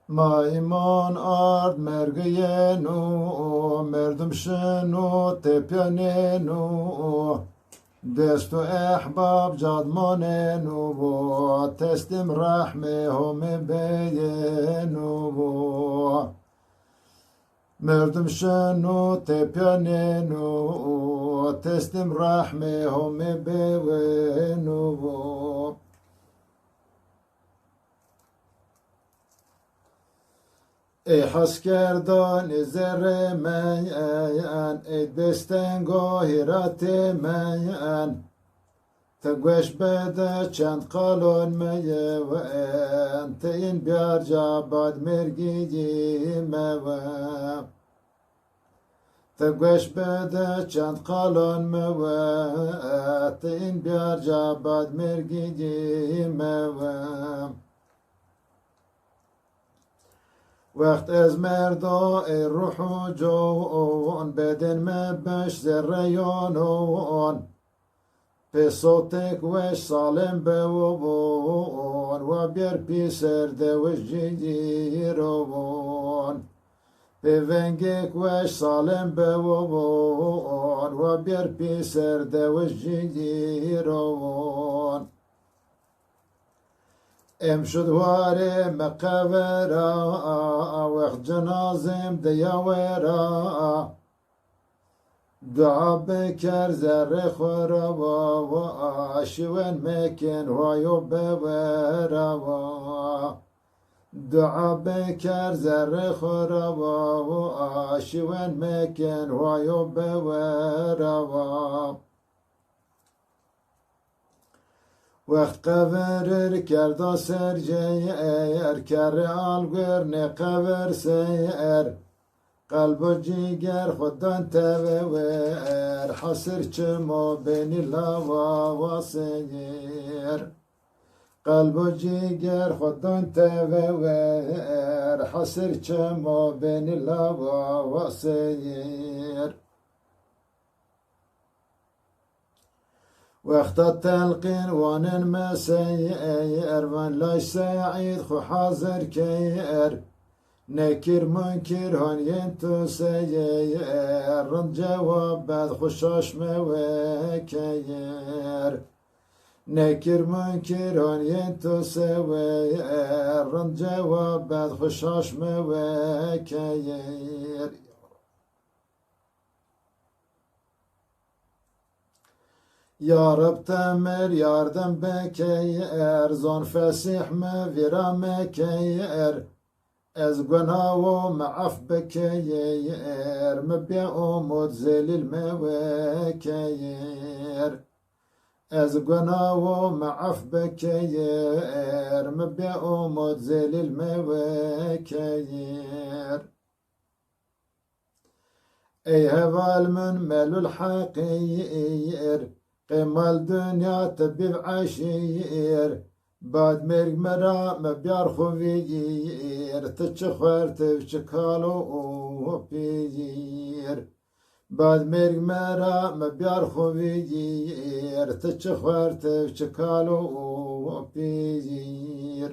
Maiman ard mergeyenu, merdum şenu tepyanenu, destu ehbab cadmanenu, teslim rahmehum beyenu, merdum şenu tepyanenu, teslim rahmehum beyenu. Ey haskerdan zerre meyen, ey desten gohirat meyen, تگوش بده چند قالون میوان تین بیار جاباد مرگی موان تگوش بده چند قالون میوان تین بیار جاباد مرگی موان وقت از مردا ای روح و جون بدن مبش ذریانون به صوتك وش سالم بوون و بیر پی سرده وش جیرون به ونگك وش سالم بوون و بیر پی سرده وش جیرون امشد واره مقبرا وقت جنازم دیاورا دعا بکر زر خورا و آشون مکن وایو بورا دعا بکر زر خورا و آشون مکن وایو بورا وقت قبر کردا سر جیر کر آلگر نقبر سیر قلب و جیگر خودان تور حسر چمو بینی لاوا و سیر قلب و جیگر خودان تور حسر چمو بینی لاوا و سیر وقت التلقين وان مسير وان لاش سعيد خو حاضر كير نكر منكر هون ينتو سير رن جواب بعد خشاش موكير نكر منكر هون ينتو سير رن جواب بعد خشاش موكير Ya Rab temel yardım bekeyer, zon fesih me vira mekeyer, ez gunavu maaf bekeyer, mebya umud zelil me vekeyer, ez gunavu maaf bekeyer, mebya umud zelil me vekeyer. Ey heval min melul hakir, قمال دنیا تبیب عشیر بعد مرگ مرا مبیار خویر تچ خویر تفچ کالو پیر بعد مرگ مرا مبیار خویر تچ خویر تفچ کالو پیر